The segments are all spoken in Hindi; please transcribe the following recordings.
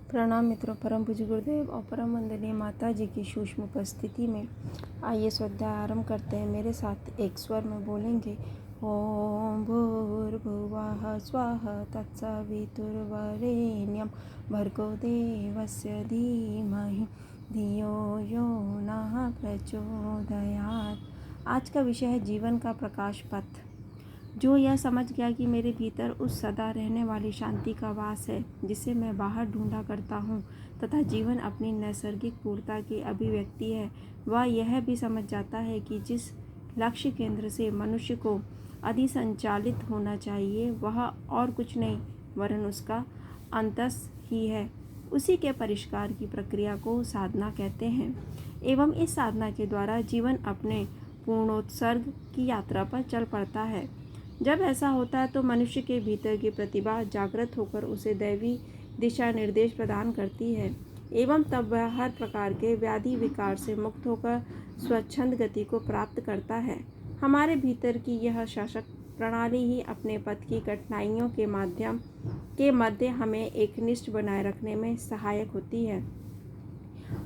प्रणाम मित्रों, परम पूज्य गुरुदेव और परम वंदनीय माता जी की सूक्ष्म उपस्थिति में आइए स्वाध्याय आरंभ करते हैं। मेरे साथ एक स्वर में बोलेंगे। ओम भूर्भुवः स्वः तत्सवितुर्वरेण्यं भर्गो देवस्य धीमहि धियो यो नः प्रचोदयात्। आज का विषय है जीवन का प्रकाश पथ। जो यह समझ गया कि मेरे भीतर उस सदा रहने वाली शांति का वास है जिसे मैं बाहर ढूंढा करता हूँ तथा जीवन अपनी नैसर्गिक पूर्णता की अभिव्यक्ति है, वह यह भी समझ जाता है कि जिस लक्ष्य केंद्र से मनुष्य को अधिसंचालित होना चाहिए वह और कुछ नहीं वरन उसका अंतस ही है। उसी के परिष्कार की प्रक्रिया को साधना कहते हैं एवं इस साधना के द्वारा जीवन अपने पूर्णोत्सर्ग की यात्रा पर चल पड़ता है। जब ऐसा होता है तो मनुष्य के भीतर की प्रतिभा जागृत होकर उसे दैवी दिशा निर्देश प्रदान करती है एवं तब वह हर प्रकार के व्याधि विकार से मुक्त होकर स्वच्छंद गति को प्राप्त करता है। हमारे भीतर की यह शासक प्रणाली ही अपने पथ की कठिनाइयों के मध्य हमें एकनिष्ठ बनाए रखने में सहायक होती है।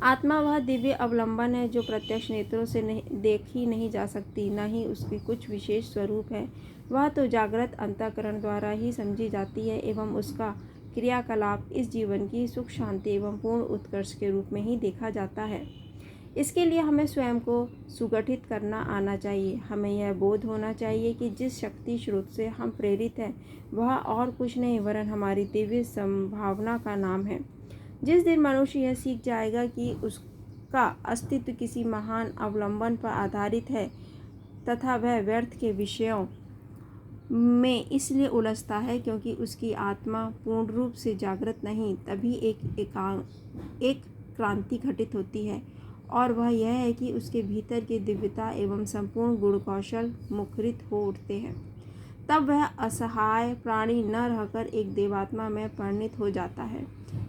आत्मा वह दिव्य अवलंबन है जो प्रत्यक्ष नेत्रों से देखी नहीं जा सकती, न ही उसकी कुछ विशेष स्वरूप है। वह तो जागृत अंतःकरण द्वारा ही समझी जाती है एवं उसका क्रियाकलाप इस जीवन की सुख शांति एवं पूर्ण उत्कर्ष के रूप में ही देखा जाता है। इसके लिए हमें स्वयं को सुगठित करना आना चाहिए। हमें यह बोध होना चाहिए कि जिस शक्ति स्रोत से हम प्रेरित हैं वह और कुछ नहीं वरन हमारी दिव्य संभावना का नाम है। जिस दिन मनुष्य यह सीख जाएगा कि उसका अस्तित्व किसी महान अवलंबन पर आधारित है तथा वह व्यर्थ के विषयों में इसलिए उलझता है क्योंकि उसकी आत्मा पूर्ण रूप से जागृत नहीं, तभी एक क्रांति घटित होती है और वह यह है कि उसके भीतर की दिव्यता एवं संपूर्ण गुण कौशल मुखरित हो उठते हैं। तब वह असहाय प्राणी न रहकर एक देवात्मा में परिणित हो जाता है।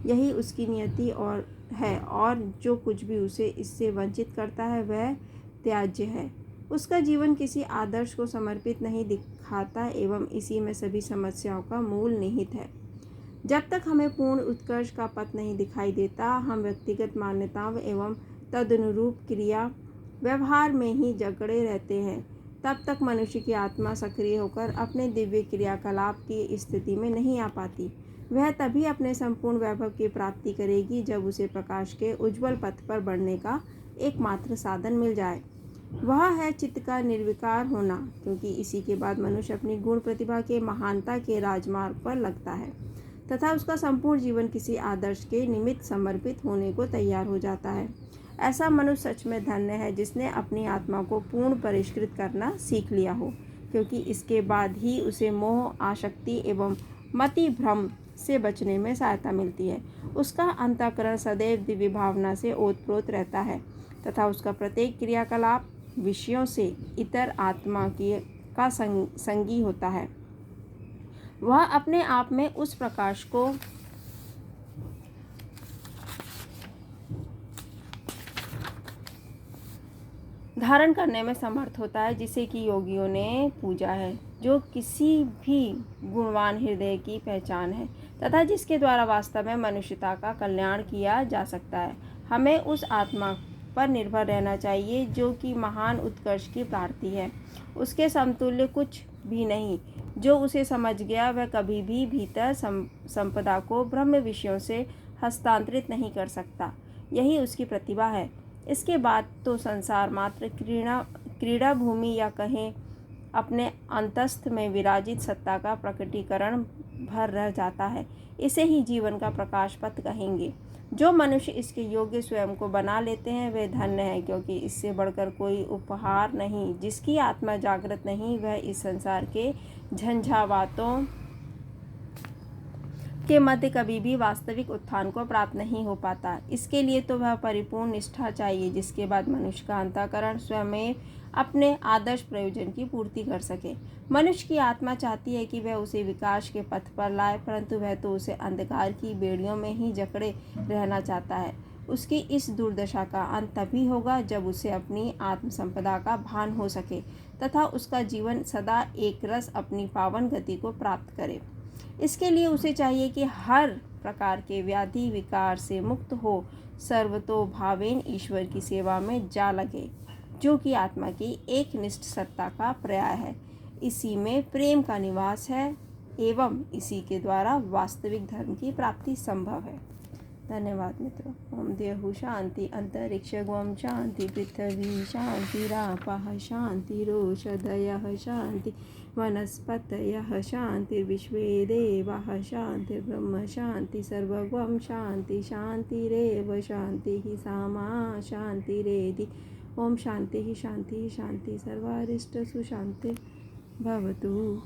यही उसकी नियति और जो कुछ भी उसे इससे वंचित करता है वह त्याज्य है। उसका जीवन किसी आदर्श को समर्पित नहीं दिखाता एवं इसी में सभी समस्याओं का मूल निहित है। जब तक हमें पूर्ण उत्कर्ष का पथ नहीं दिखाई देता, हम व्यक्तिगत मान्यताओं एवं तदनुरूप क्रिया व्यवहार में ही जकड़े रहते हैं। तब तक मनुष्य की आत्मा सक्रिय होकर अपने दिव्य क्रियाकलाप की स्थिति में नहीं आ पाती। वह तभी अपने संपूर्ण वैभव की प्राप्ति करेगी जब उसे प्रकाश के उज्जवल पथ पर बढ़ने का एकमात्र साधन मिल जाए। वह है चित्त का निर्विकार होना, क्योंकि इसी के बाद मनुष्य अपनी गुण प्रतिभा के महानता के राजमार्ग पर लगता है तथा उसका संपूर्ण जीवन किसी आदर्श के निमित्त समर्पित होने को तैयार हो जाता है। ऐसा मनुष्य सच में धन्य है जिसने अपनी आत्मा को पूर्ण परिष्कृत करना सीख लिया हो, क्योंकि इसके बाद ही उसे मोह, आसक्ति एवं मति भ्रम से बचने में सहायता मिलती है। उसका अंतःकरण सदैव दिव्य भावना से ओतप्रोत रहता है तथा उसका प्रत्येक क्रियाकलाप विषयों से इतर आत्मा का संगी होता है। वह अपने आप में उस प्रकाश को धारण करने में समर्थ होता है जिसे कि योगियों ने पूजा है, जो किसी भी गुणवान हृदय की पहचान है तथा जिसके द्वारा वास्तव में मनुष्यता का कल्याण किया जा सकता है। हमें उस आत्मा पर निर्भर रहना चाहिए जो कि महान उत्कर्ष की प्रार्थी है। उसके समतुल्य कुछ भी नहीं। जो उसे समझ गया वह कभी भी भीतर संपदा को ब्रह्म विषयों से हस्तांतरित नहीं कर सकता। यही उसकी प्रतिभा है। इसके बाद तो संसार मात्र क्रीड़ा भूमि या कहें अपने अंतस्थ में विराजित सत्ता का प्रकटीकरण भर रह जाता है। इसे ही जीवन का प्रकाश पथ कहेंगे। जो मनुष्य इसके योग्य स्वयं को बना लेते हैं वे धन्य है, क्योंकि इससे बढ़कर कोई उपहार नहीं। जिसकी आत्मा जागृत नहीं वह इस संसार के झंझावातों के मध्य कभी भी वास्तविक उत्थान को प्राप्त नहीं हो पाता। इसके लिए तो वह परिपूर्ण निष्ठा चाहिए, जिसके बाद मनुष्य का अंतःकरण स्वयं अपने आदर्श प्रयोजन की पूर्ति कर सके। मनुष्य की आत्मा चाहती है कि वह उसे विकास के पथ पर लाए, परंतु वह तो उसे अंधकार की बेड़ियों में ही जकड़े रहना चाहता है। उसकी इस दुर्दशा का अंत तभी होगा जब उसे अपनी आत्म संपदा का भान हो सके तथा उसका जीवन सदा एक रस अपनी पावन गति को प्राप्त करे। इसके लिए उसे चाहिए कि हर प्रकार के व्याधि विकार से मुक्त हो सर्वतोभावेन ईश्वर की सेवा में जा लगे, जो कि आत्मा की एकनिष्ठ सत्ता का पर्याय है। इसी में प्रेम का निवास है एवं इसी के द्वारा वास्तविक धर्म की प्राप्ति संभव है। धन्यवाद मित्रों। ओम देहु शांति, अंतरिक्ष गोम शांति, पृथ्वी शांतिरापः शांतिरोषधयः शांति, वनस्पतयः शांतिर्विश्वे देवाः शांतिर्ब्रह्म शांति, सर्वगं शांति शांतिरेव शांतिः सामा शांतिरेधि। ओम शांति शांति शांति, सर्वारिष्ट सुशांति भवतु।